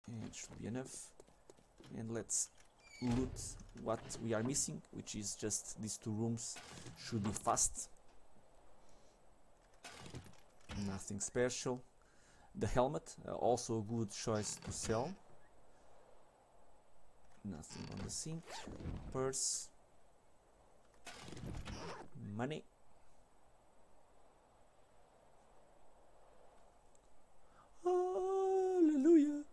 And it should be enough. And let's loot what we are missing, which is just these 2 rooms. Should be fast. Nothing special. The helmet, also a good choice to sell. Nothing on the sink. Purse. Money. Hallelujah.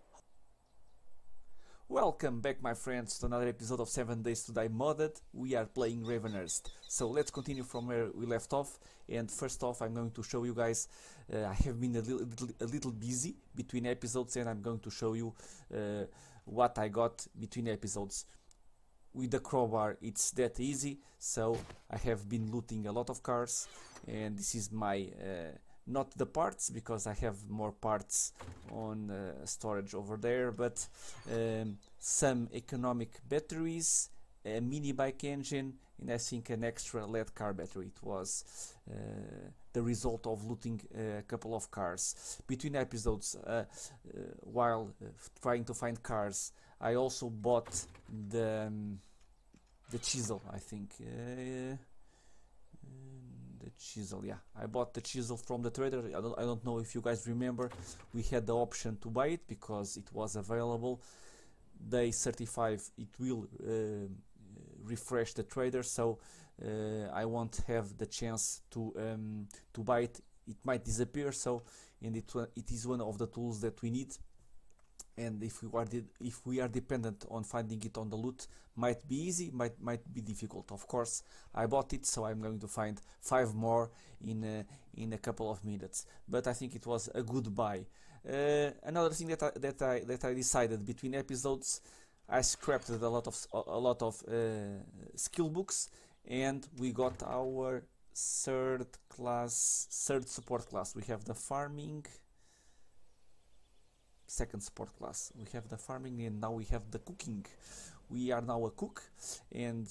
Welcome back, my friends, to another episode of 7 Days to Die Modded. We are playing Ravenhearst. So let's continue from where we left off. And first off, I'm going to show you guys, I have been a little busy between episodes, and I'm going to show you what I got between episodes. With the crowbar, it's that easy. So I have been looting a lot of cars, and this is my not the parts, because I have more parts on storage over there, but some economic batteries, a mini bike engine, and I think an extra LED car battery. It was the result of looting a couple of cars. Between episodes, while trying to find cars, I also bought the chisel, I think. The chisel, yeah, I bought the chisel from the trader. I don't know if you guys remember, we had the option to buy it because it was available. Day 35 it will refresh the trader, so I won't have the chance to buy it. It might disappear, so and it is one of the tools that we need. And if we are dependent on finding it on the loot, might be easy, might be difficult. Of course, I bought it, so I'm going to find 5 more in a couple of minutes. But I think it was a good buy. Another thing that I decided between episodes, I scrapped a lot of skill books, and we got our third support class. We have the farming. Second support class. We have the farming, and now we have the cooking. We are now a cook, and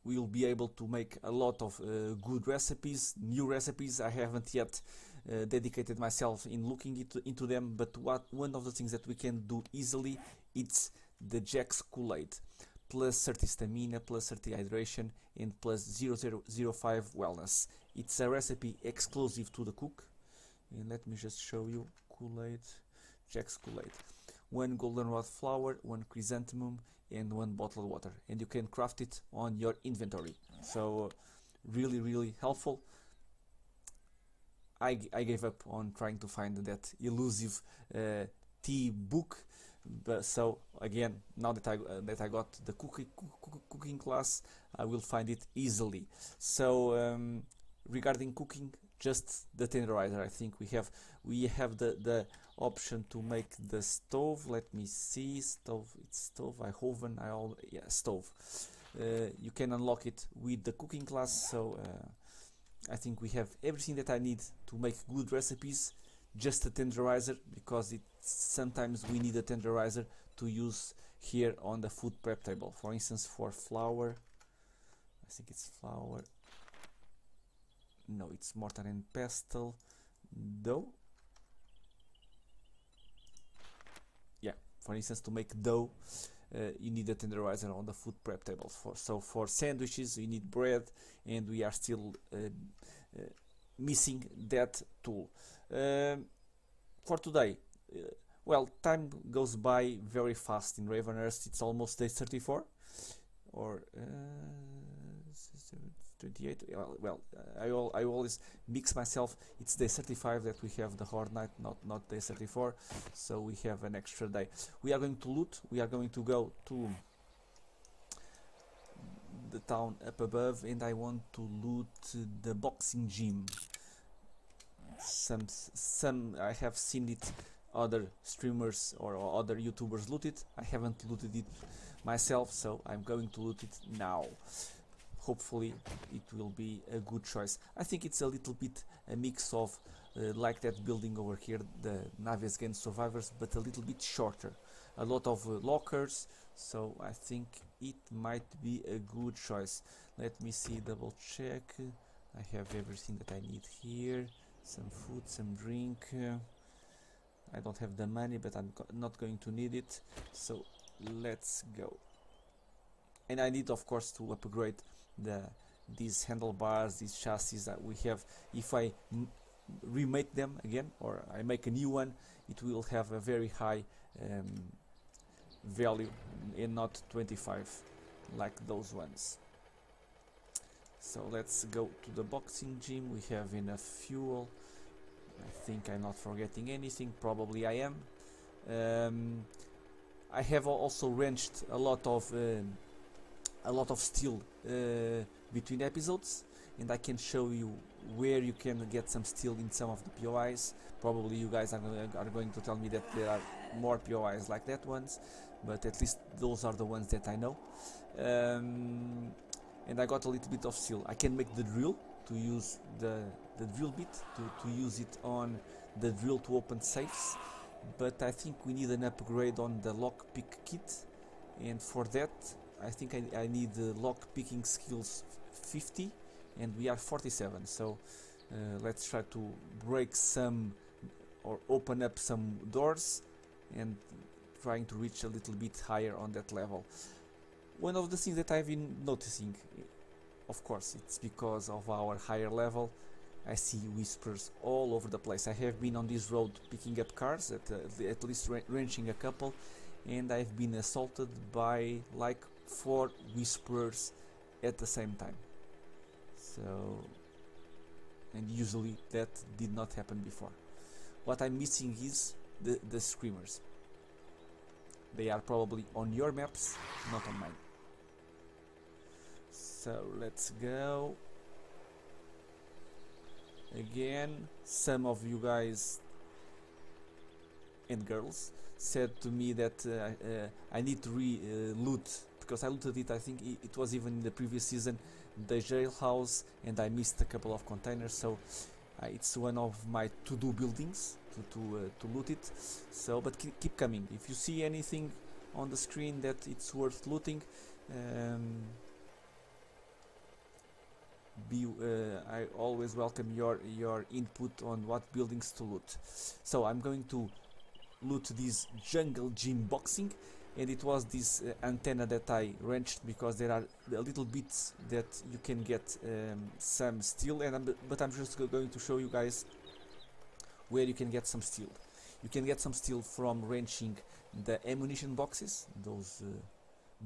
we will be able to make a lot of good recipes, new recipes. I haven't yet dedicated myself in looking into them, but one of the things that we can do easily, it's the Jack's Kool-Aid. Plus 30 stamina, plus 30 hydration, and plus 0.005 wellness. It's a recipe exclusive to the cook. And let me just show you. Kool-Aid, Jack's Kool-Aid. 1 goldenrod flower, 1 chrysanthemum, and 1 bottled water. And you can craft it on your inventory. So really helpful. I gave up on trying to find that elusive tea book. But so again, now that I got the cooking class, I will find it easily. So regarding cooking, just the tenderizer. I think we have the option to make the stove. Let me see, stove. It's stove. Yeah, stove. You can unlock it with the cooking class. So I think we have everything that I need to make good recipes. Just a tenderizer, because sometimes we need a tenderizer to use here on the food prep table. For instance, for flour. I think it's flour. No, it's mortar and pestle. Dough. Yeah, for instance, to make dough, you need a tenderizer on the food prep table. So for sandwiches, you need bread, and we are still missing that tool. For today, well, time goes by very fast in Ravenhearst. It's almost day 34, or 28. Well, I always mix myself. It's day 35 that we have the horde night, not day 34. So we have an extra day. We are going to loot. We are going to go to the town up above, and I want to loot the boxing gym. Some I have seen it, other streamers or other YouTubers loot it. I haven't looted it myself, so I'm going to loot it now. Hopefully it will be a good choice. I think it's a little bit a mix of like that building over here, the Naves Against Survivors, but a little bit shorter. A lot of lockers, so I think it might be a good choice. Let me see, double check. I have everything that I need here. Some food, some drink. I don't have the money, but I'm not going to need it, so let's go. And I need, of course, to upgrade these handlebars, these chassis that we have. If I remake them again, or I make a new one, it will have a very high value and not 25 like those ones. So let's go to the boxing gym. We have enough fuel. I think I'm not forgetting anything. Probably I am. I have also wrenched a lot of steel between episodes, and I can show you where you can get some steel in some of the POIs. Probably you guys are going to tell me that there are more POIs like that ones, but at least those are the ones that I know. And I got a little bit of steel. I can make the drill, to use the drill bit, to use it on the drill to open safes, but I think we need an upgrade on the lockpick kit, and for that I think I need the lockpicking skills 50, and we are 47, so let's try to break some or open up some doors and trying to reach a little bit higher on that level. One of the things that I've been noticing, of course it's because of our higher level, I see whispers all over the place. I have been on this road picking up cars, at least wrenching a couple, and I've been assaulted by like 4 whisperers at the same time. So, and usually that did not happen before. What I'm missing is the screamers. They are probably on your maps, not on mine. So let's go. Again, some of you guys and girls said to me that I need to loot, because I looted it, I think it was even in the previous season, the jailhouse, and I missed a couple of containers, so it's one of my to-do buildings to loot it. So, but keep coming. If you see anything on the screen that it's worth looting, I always welcome your input on what buildings to loot. So I'm going to loot this jungle gym boxing, and it was this antenna that I wrenched, because there are little bits that you can get some steel, and but I'm just going to show you guys where you can get some steel. You can get some steel from wrenching the ammunition boxes, those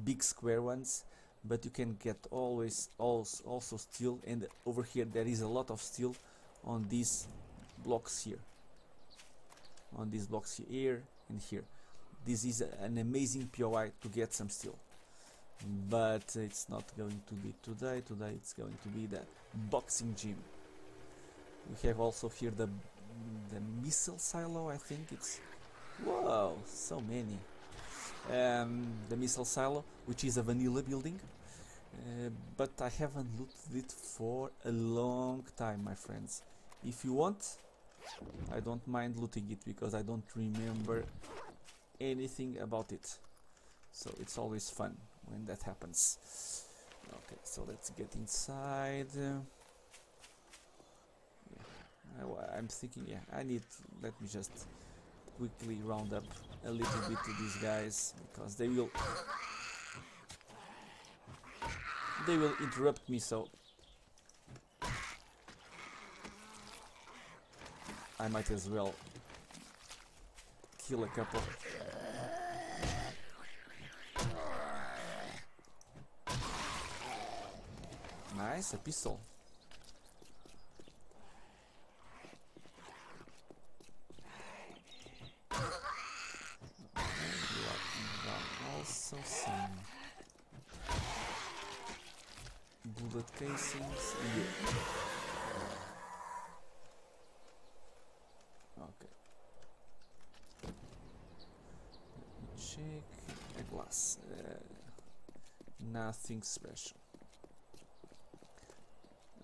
big square ones, but you can get also steel, and over here there is a lot of steel on these blocks here, here and here. This is an amazing POI to get some steel, but it's not going to be today. Today it's going to be the boxing gym. We have also here the missile silo, I think it's, whoa, so many. The missile silo, which is a vanilla building, but I haven't looted it for a long time, my friends. If you want, I don't mind looting it, because I don't remember anything about it, so it's always fun when that happens. Okay, so let's get inside. I'm thinking, yeah, let me just quickly round up a little bit to these guys, because they will interrupt me, so I might as well kill a couple. Nice, a pistol. Also some bullet casings. Yeah. Okay. Let me check. A glass. Nothing special.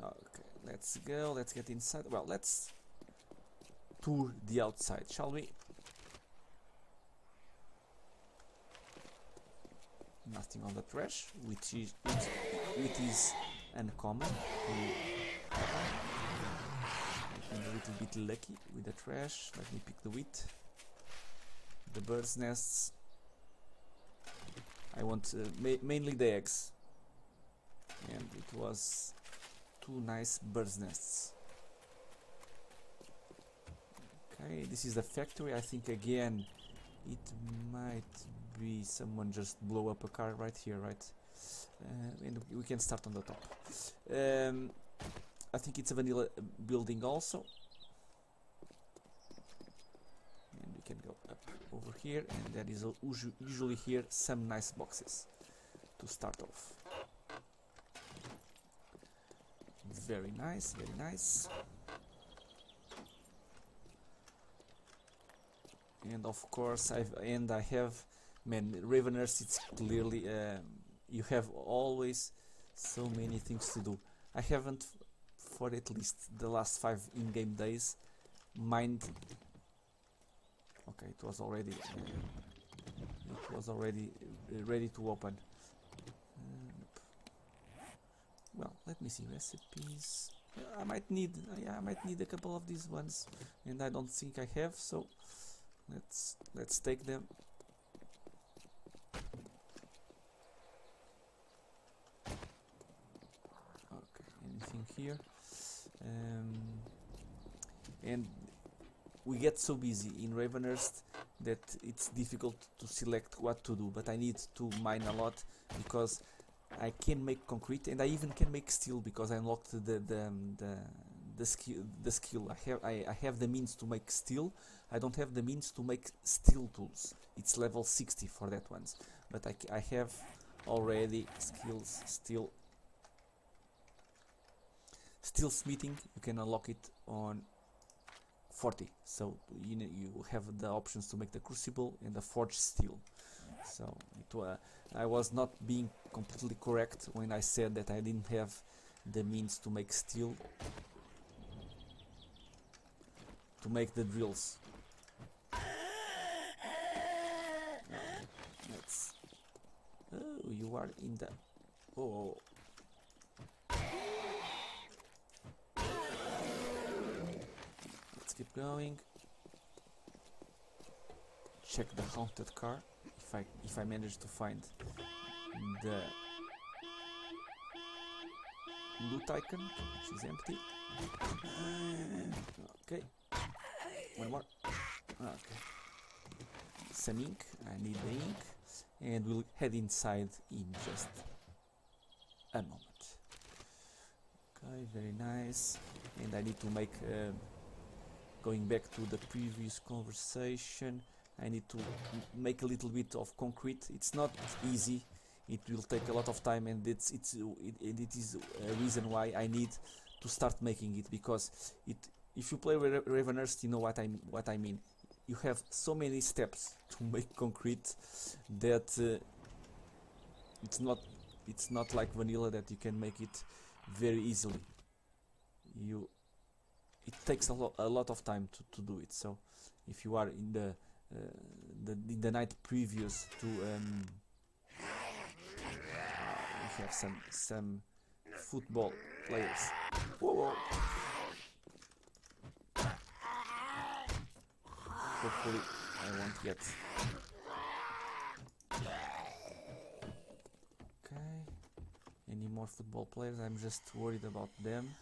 Okay, let's go. Let's get inside. Well, let's tour the outside, shall we? Nothing on the trash, which is uncommon. I'm a little bit lucky with the trash. Let me pick the wheat. the bird's nests. I want mainly the eggs, and it was 2 nice bird's nests. Okay, this is the factory. I think again it might be someone just blow up a car right here, right? And we can start on the top. I think it's a vanilla building also. And we can go up over here, and there is usually here some nice boxes to start off. Very nice, very nice. And of course I have, man, Ravenhearts, it's clearly you have always so many things to do. I haven't, for at least the last 5 in-game days, mind. Okay, it was already ready to open. Well, let me see recipes. I might need a couple of these ones, and I don't think I have, so let's take them. Okay, anything here? And we get so busy in Ravenhearst that it's difficult to select what to do, but I need to mine a lot because I can make concrete, and I even can make steel because I unlocked the skill. I have the means to make steel. I don't have the means to make steel tools. It's level 60 for that ones, but I have already skills. Steel smithing, you can unlock it on 40, so you have the options to make the crucible and the forged steel. So I was not being completely correct when I said that I didn't have the means to make steel, to make the drills. Let's. Oh, you are in the. Oh. Let's keep going. Check the haunted car. If I manage to find the loot icon, which is empty. Okay, one more. Okay, some ink. I need the ink, and we'll head inside in just a moment. Okay, very nice. And I need to make. Going back to the previous conversation, I need to make a little bit of concrete. It's not easy. It will take a lot of time, and it is a reason why I need to start making it, because if you play Ravenhearst, you know what I mean. You have so many steps to make concrete that it's not like vanilla that you can make it very easily. It takes a lot of time to do it. So if you are in the night previous to we have some football players. Whoa. Hopefully I won't get. Okay. Any more football players? I'm just worried about them.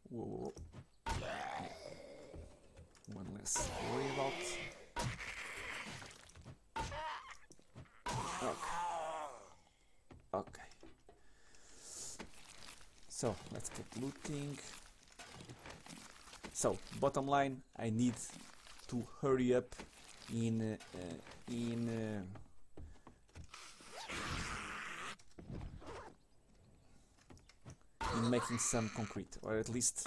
Whoa. One less to worry about. Okay. So let's get looting. So bottom line, I need to hurry up in making some concrete, or at least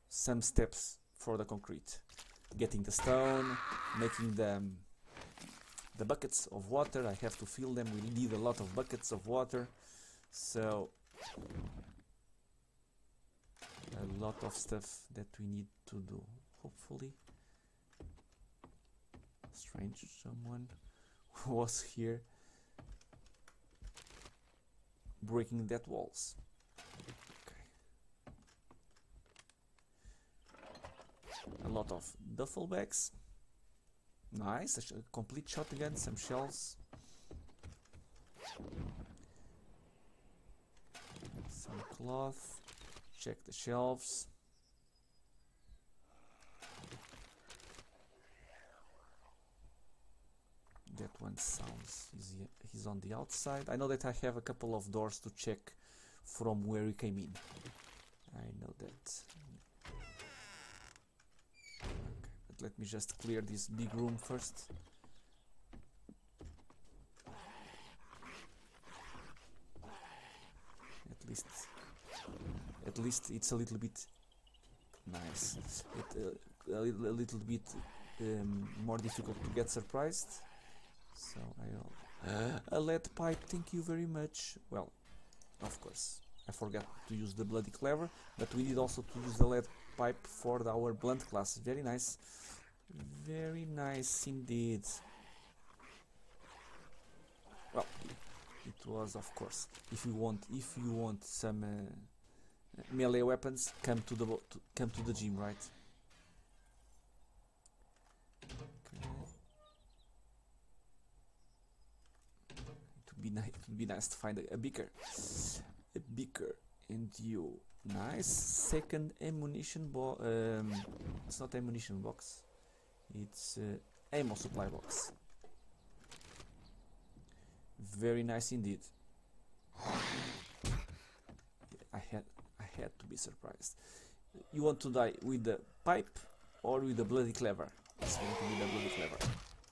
some steps for the concrete. Getting the stone, making the buckets of water. I have to fill them. We need a lot of buckets of water, so a lot of stuff that we need to do. Hopefully, strange, someone was here breaking that walls. Okay. lot of duffel bags. Nice, a complete shotgun, some shells. Some cloth. Check the shelves. That one sounds he's on the outside. I know that I have a couple of doors to check from where we came in. I know that. Okay, but let me just clear this big room first. At least it's a little bit nice. A little bit more difficult to get surprised. So a lead pipe, thank you very much. Well, of course, I forgot to use the bloody clever, but we need also to use the lead pipe for our blunt class. Very nice indeed. Well, it was, of course. If you want some melee weapons, come to the gym, right? It would be nice to find a beaker, and you. Nice. Second ammunition box. It's not ammunition box. It's ammo supply box. Very nice indeed. I had to be surprised. You want to die with the pipe or with the bloody clever? It's going to be the bloody clever.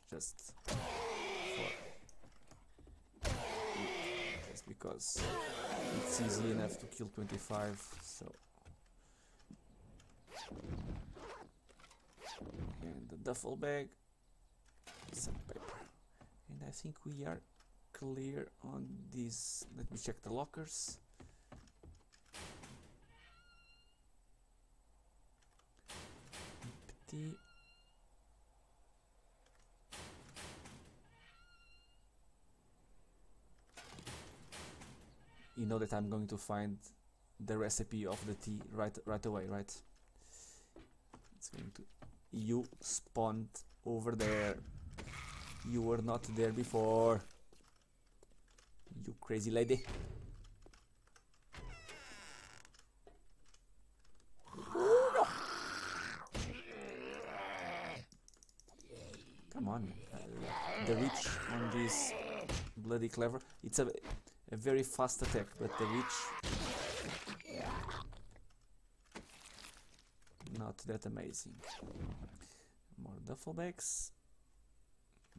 Just because it's easy enough to kill 25, so. And the duffel bag, some paper, and I think we are clear on this. Let me check the lockers. Empty. You know that I'm going to find the recipe of the tea right away, right? It's going to. You spawned over there. You were not there before. You crazy lady. Come on. The reach on this bloody clever. It's a very fast attack, but the reach not that amazing. More duffel bags.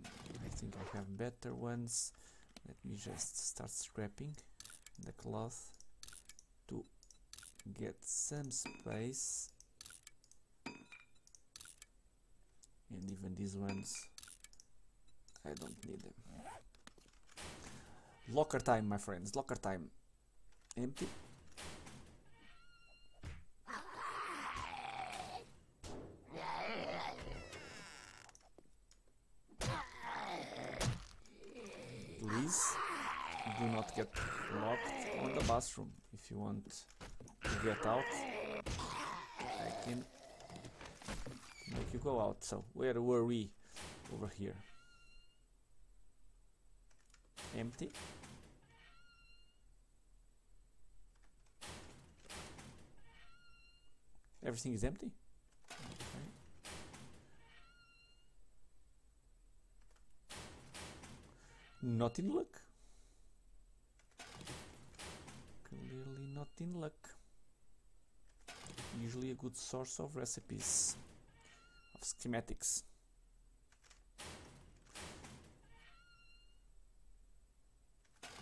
I think I have better ones. Let me just start scrapping the cloth to get some space. And even these ones, I don't need them. Locker time, my friends, locker time. Empty. Please do not get locked on the bathroom. If you want to get out, I can make you go out. So where were we? Over here. Empty. Everything is empty. Okay. Not in luck. Clearly not in luck. Usually a good source of recipes, of schematics.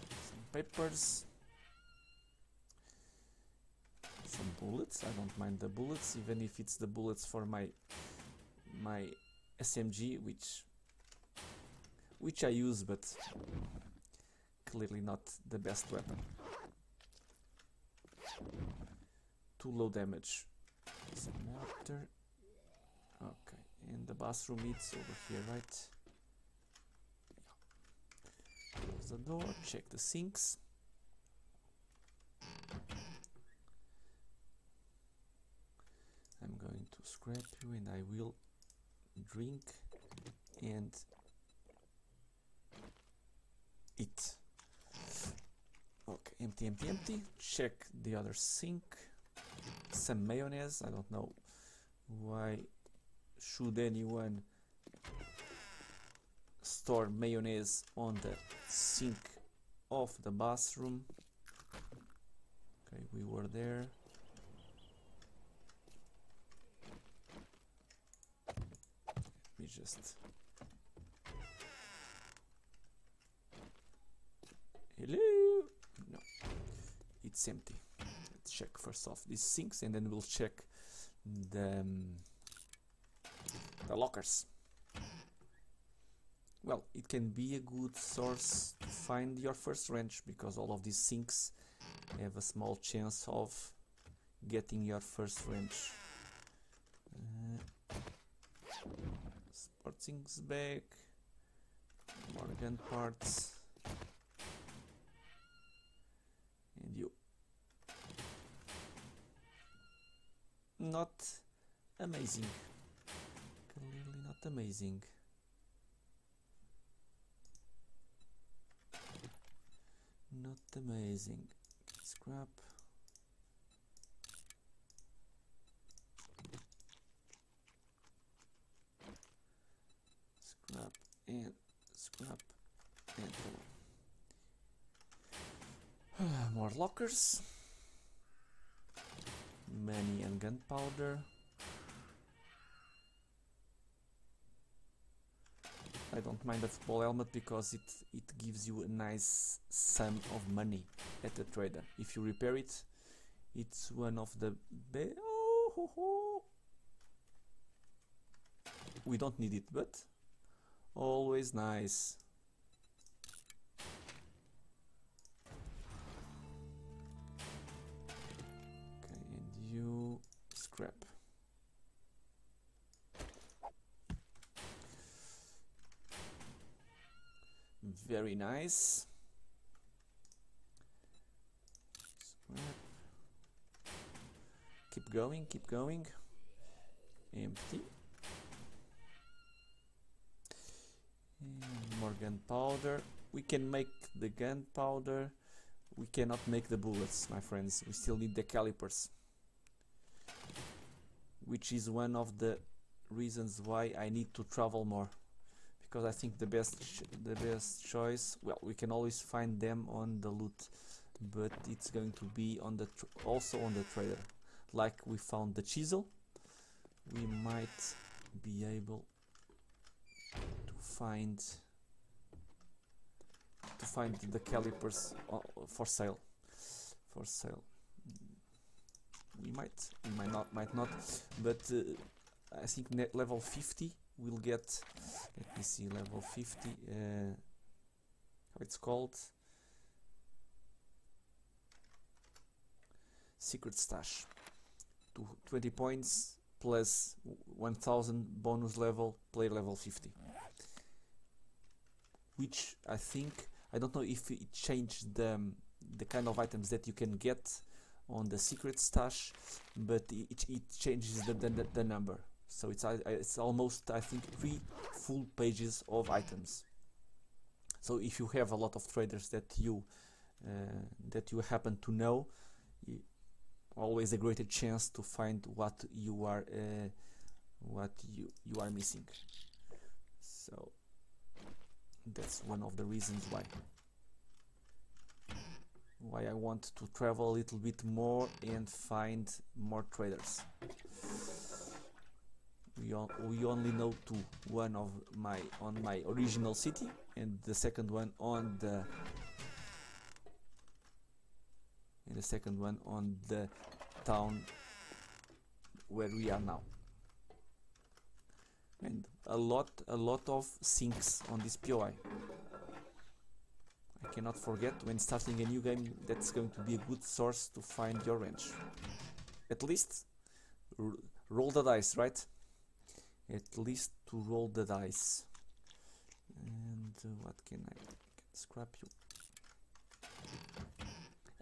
Some papers. Some bullets. I don't mind the bullets, even if it's the bullets for my SMG, which I use, but clearly not the best weapon. Too low damage. Some water. Okay, and the bathroom it's over here, right? Yeah. Close the door. Check the sinks. I'm going to scrap you and I will drink and eat. Okay, empty, empty, empty. Check the other sink. Some mayonnaise. I don't know why should anyone store mayonnaise on the sink of the bathroom. Okay, we were there. Let me just... Hello? No, it's empty. Let's check first off these sinks and then we'll check the lockers. Well, it can be a good source to find your first wrench because all of these sinks have a small chance of getting your first wrench. Sport sinks back, more gun parts, and you. Not amazing. Clearly not amazing. Not amazing. Scrap. Scrap and scrap and more lockers. Money and gunpowder. I don't mind the football helmet because it gives you a nice sum of money at the trader. If you repair it, it's one of the we don't need it, but always nice. Okay, and you scrap. Very nice. Scrap. Keep going, keep going. Empty. And more gunpowder. We can make the gunpowder. We cannot make the bullets, my friends. We still need the calipers. Which is one of the reasons why I need to travel more. Because I think the best choice, well, we can always find them on the loot, but it's going to be on the also on the trader. Like we found the chisel, we might be able to find the calipers for sale. We might not, but I think net level 50 we'll get. Let me see, level 50, how it's called, secret stash, 20 points plus 1000 bonus level, player level 50, which I think, I don't know if it changed the kind of items that you can get on the secret stash, but it changes the number. So it's almost, I think, 3 full pages of items. So if you have a lot of traders that you happen to know, always a greater chance to find what you are missing. So that's one of the reasons why I want to travel a little bit more and find more traders. We only know 2. One on my original city, and the second one on the town where we are now. And a lot of sinks on this POI. I cannot forget, when starting a new game, that's going to be a good source to find your wrench. At least roll the dice, right? At least to roll the dice. And what can I scrap you?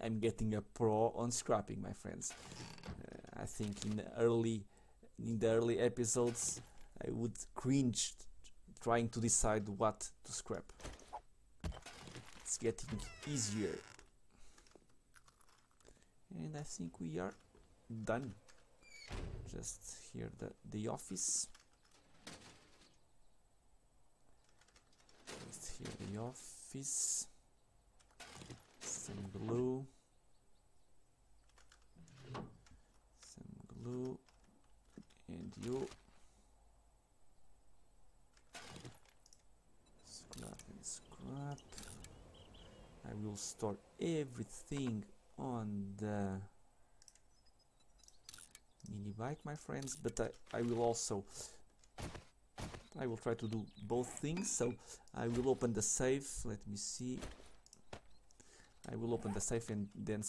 I'm getting a pro on scrapping, my friends. I think in early in the early episodes I would cringe trying to decide what to scrap. It's getting easier. And I think we are done. Just here the office. Just here the office. Some glue. Some glue. And you. Scrap and scrap. I will store everything on the mini bike, my friends, but I will try to do both things. So I will open the safe. Let me see. I will open the safe and then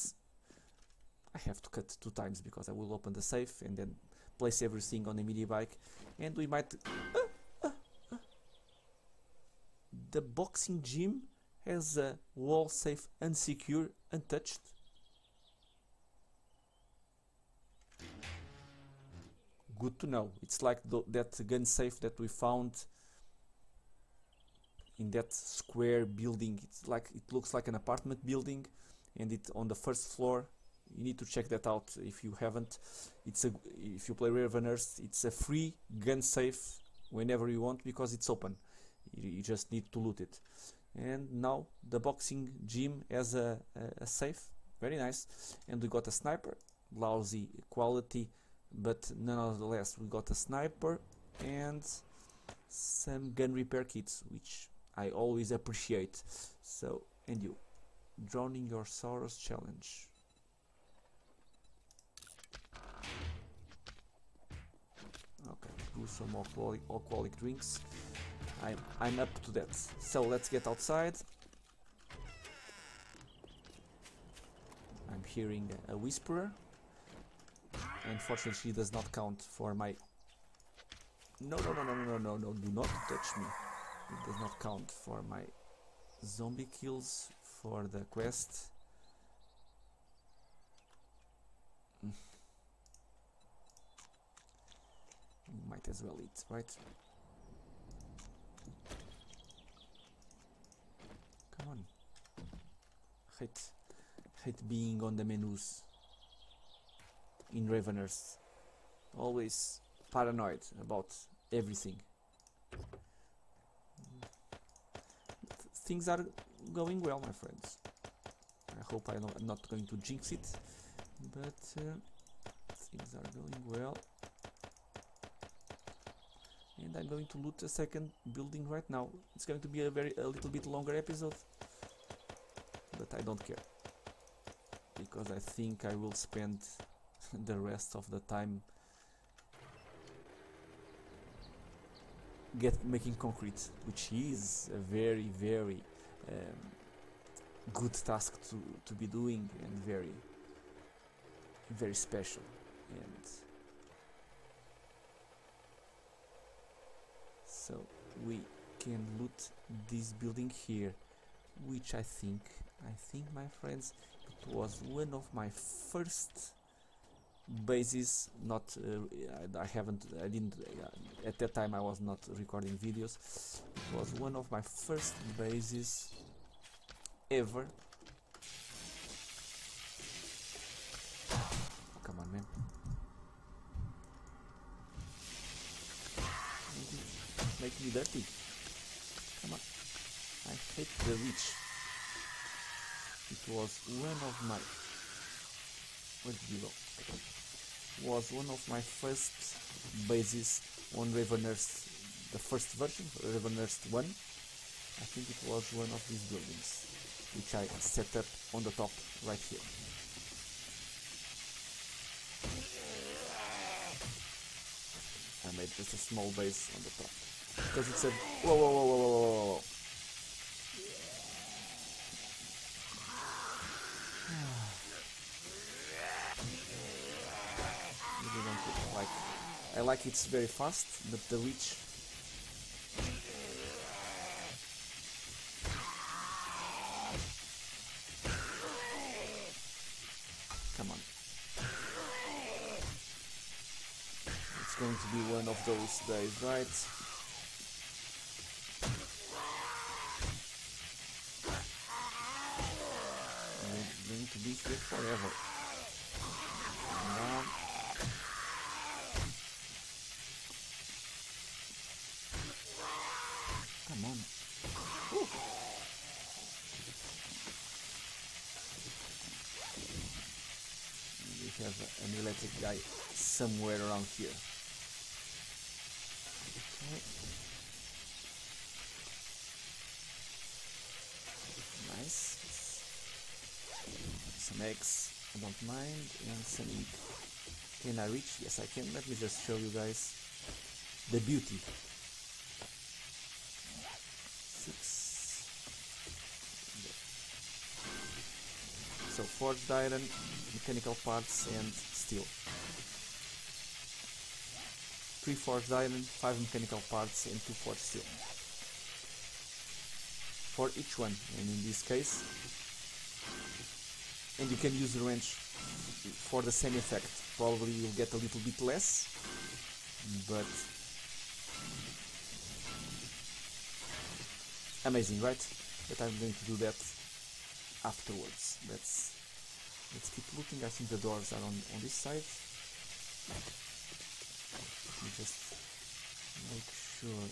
I have to cut 2 times because I will open the safe and then place everything on the mini bike, and we might the boxing gym has a wall safe unsecure, untouched. Good to know. It's like that gun safe that we found in that square building. It looks like an apartment building, and it on the first floor. You need to check that out if you haven't. If you play Ravenhearts, it's a free gun safe whenever you want because it's open. You just need to loot it. And now the boxing gym has a safe. Very nice. And we got a sniper. Lousy quality, but nonetheless we got a sniper and some gun repair kits, which I always appreciate. So, and you, drowning your sorrows challenge. Okay, do some alcoholic drinks. I'm up to that. So let's get outside. I'm hearing a whisperer. Unfortunately, she does not count for my... No, do not touch me. It does not count for my zombie kills for the quest. Might as well eat, right? Come on. Hate being on the menus in Ravenhearts. Always paranoid about everything. Things are going well, my friends. I hope I'm not going to jinx it, but things are going well. And I'm going to loot a second building right now. It's going to be a little bit longer episode, but I don't care, because I think I will spend the rest of the time making concrete, which is a very good task to be doing, and very special. And so we can loot this building here, which I think my friends, it was one of my first bases. At that time I was not recording videos. It was one of my first bases ever. Come on, man. Make me dirty. Come on. I hate the reach. It was one of my... Where did you go? Was one of my first bases on Ravenhearst, the first version, Ravenhearst 1. I think it was one of these buildings, which I set up on the top right here. I made just a small base on the top, because it's a... Whoa. I like it's very fast, but the reach... Come on. Let's it's going to be one of those days, right? We're going to be here forever. Down. Come on. Woo. We have an electric guy somewhere around here. Okay. Nice. Some eggs, I don't mind, and some meat. Can I reach? Yes, I can. Let me just show you guys the beauty. 6. So forged iron, mechanical parts, and steel. 3 forged iron, 5 mechanical parts, and 2 forged steel. For each one, and in this case, and you can use the wrench for the same effect. Probably you'll get a little bit less, but amazing, right? But I'm going to do that afterwards. Let's keep looking. I think the doors are on this side. Let me just make sure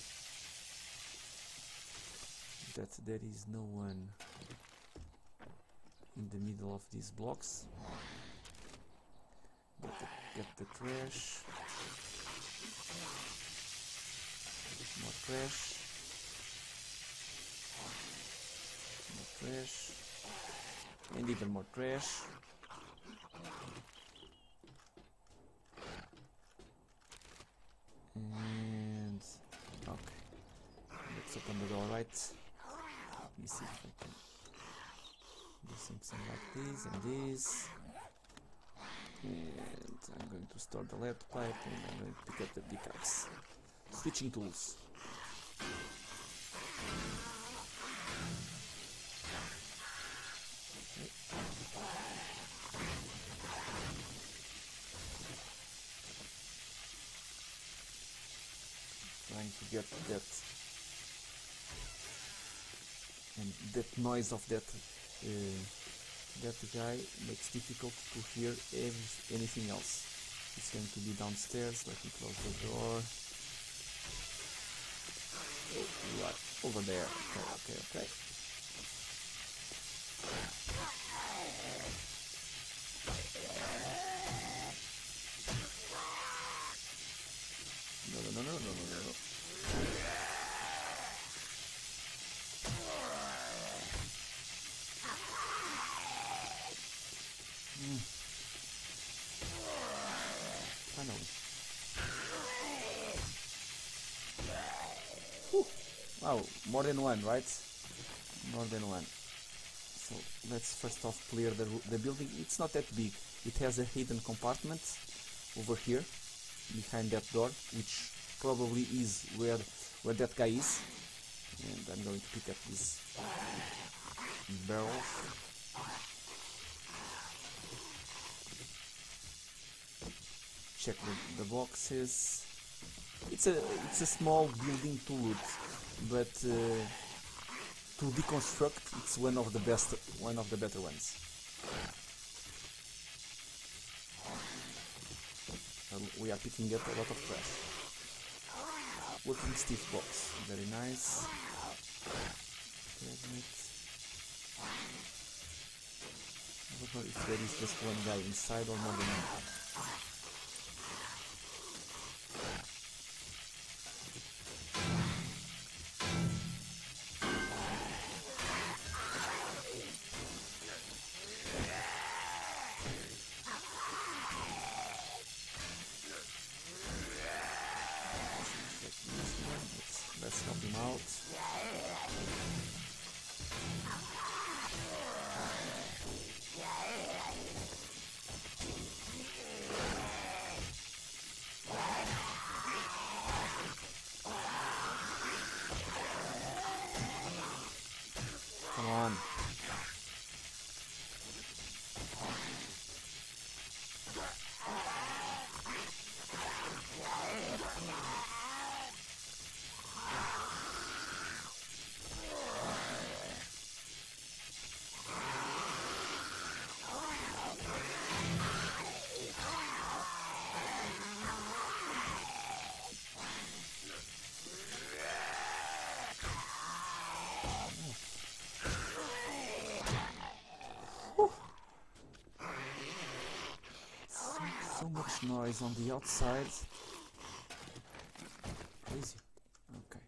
that there is no one in the middle of these blocks. Get the trash. More trash. More trash. And even more trash. And okay. Let's open the door, right? Let me see if I can do something like this and this. And I'm going to store the lead pipe and I'm going to pick up the pickaxe. Switching tools. Okay. Trying to get that and that noise of that that guy makes difficult to hear anything else. It's going to be downstairs. Let me close the door. Oh, you are over there. Okay. No. Finally. Whew. Wow, more than one, right? More than one. So let's first off clear the building. It's not that big. It has a hidden compartment over here, behind that door, which probably is where that guy is. And I'm going to pick up these barrels. Check the boxes. It's a small building to loot, but to deconstruct, it's one of the better ones. We are picking up a lot of trash. Working stiff box, very nice. Cabinet. I don't know if there is just one guy inside or more than one. Let's help him out. Come on. noise on the outside. Easy. Okay.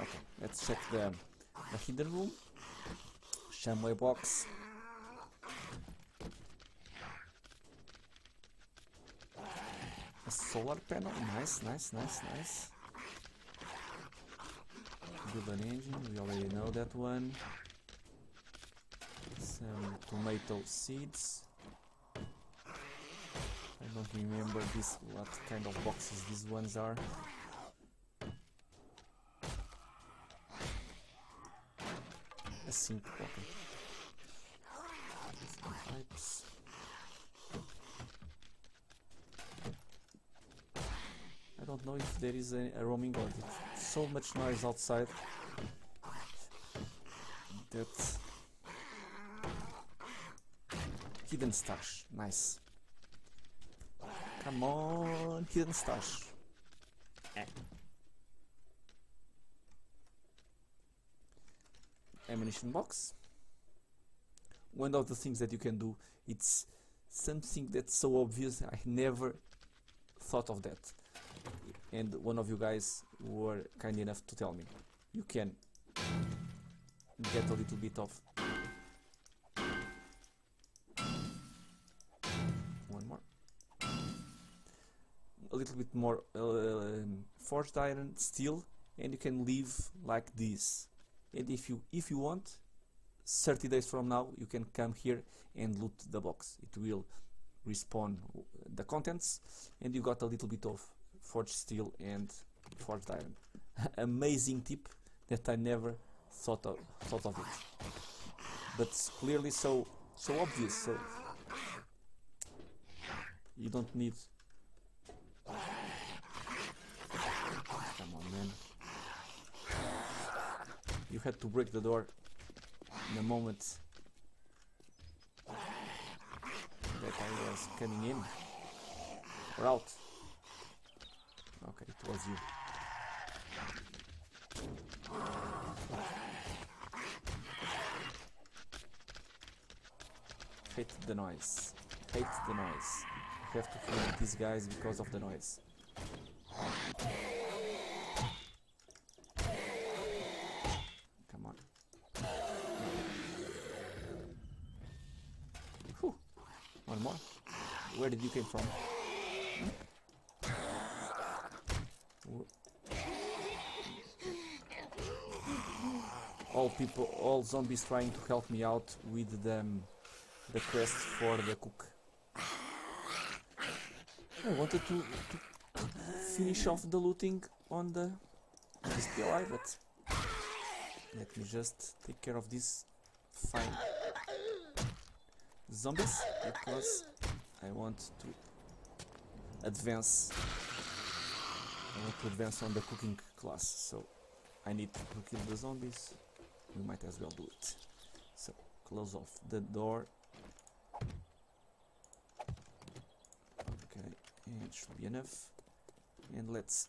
Okay, let's check the hidden room. Shamway box. A solar panel. Nice, nice, nice, nice. Build an engine. We already know that one. Some tomato seeds. I don't remember what kind of boxes these ones are. A sink, okay. Some pipes. I don't know if there is a roaming guard. So much noise outside that... Hidden stash, nice. Come on, hidden stash. Ammunition box. One of the things that you can do, it's something that's so obvious, I never thought of that. And one of you guys were kind enough to tell me. You can get a little bit of... One more. A little bit more forged iron, steel, and you can leave like this. And if you want, 30 days from now you can come here and loot the box. It will respawn the contents, and you got a little bit of forged steel and forged iron. Amazing tip that I never thought of it, but it's clearly so obvious. So you don't need... Come on, man. You had to break the door in a moment that I was coming in. Or out. Okay, it was you. Hate the noise. Hate the noise. I have to kill these guys because of the noise. Come on. Whew. One more. Where did you come from? All zombies trying to help me out with the quest for the cook. I wanted to finish off the looting on this POI, but let me just take care of these fine zombies, because I want to advance. I want to advance on the cooking class, so I need to kill the zombies. We might as well do it. So close off the door. Okay, and it should be enough. And let's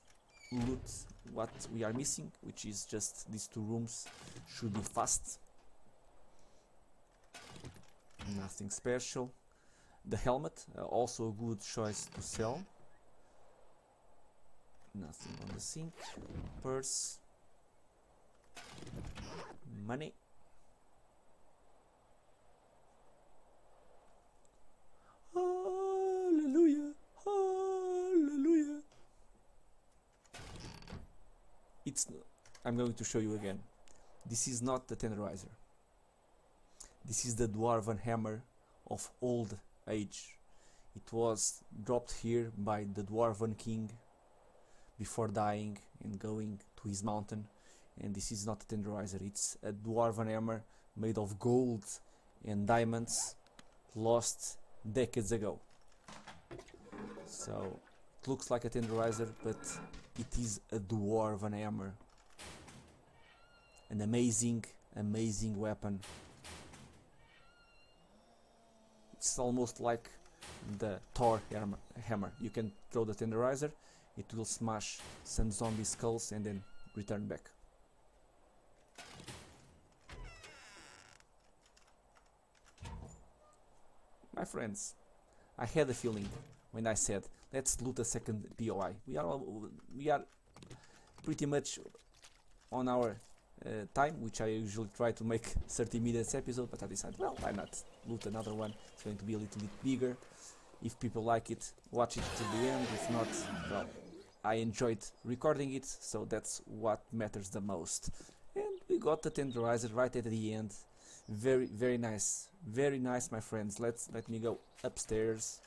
loot what we are missing, which is just these two rooms. Should be fast. Nothing special. The helmet, also a good choice to sell. Nothing on the sink. Purse. Money. Hallelujah. Hallelujah. I'm going to show you again. This is not the tenderizer. This is the dwarven hammer of old age. It was dropped here by the dwarven king before dying and going to his mountain. And this is not a tenderizer, it's a dwarven hammer made of gold and diamonds, lost decades ago. So it looks like a tenderizer, but it is a dwarven hammer. An amazing weapon. It's almost like the Thor hammer. You can throw the tenderizer, it will smash some zombie skulls and then return back. my friends, I had a feeling when I said let's loot a second POI. We are pretty much on our time, which I usually try to make 30 minutes episode, but I decided, well, why not loot another one? It's going to be a little bit bigger. If people like it, watch it to the end. If not, well, I enjoyed recording it, so that's what matters the most. And we got the tenderizer right at the end. Very nice, my friends. Let me go upstairs.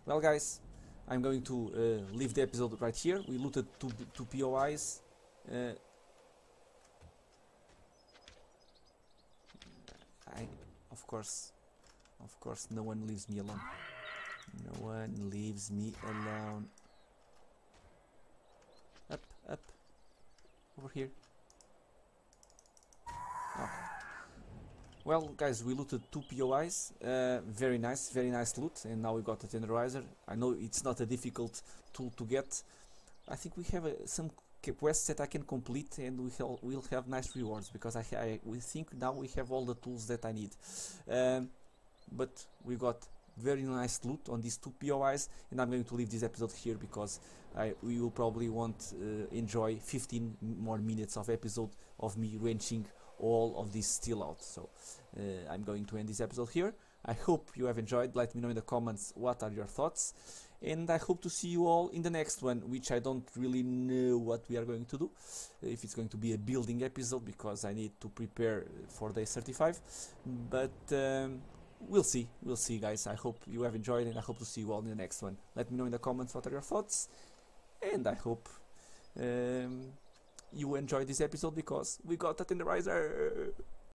Well, guys, I'm going to leave the episode right here. We looted two POIs. Of course, no one leaves me alone. No one leaves me alone. Up, over here. Oh. Well, guys, we looted two POIs. Very nice loot, and now we got the tenderizer. I know it's not a difficult tool to get. I think we have some quests that I can complete, and we'll have nice rewards, because we think now we have all the tools that I need. But we got very nice loot on these two POIs, and I'm going to leave this episode here because we will probably want enjoy 15 more minutes of episode of me wrenching all of this steel out. So I'm going to end this episode here. I hope you have enjoyed. Let me know in the comments what are your thoughts, and I hope to see you all in the next one, which I don't really know what we are going to do. If it's going to be a building episode, because I need to prepare for day 35, but we'll see, guys. I hope you have enjoyed, and I hope to see you all in the next one. Let me know in the comments what are your thoughts, and I hope you enjoyed this episode, because we got a tenderizer.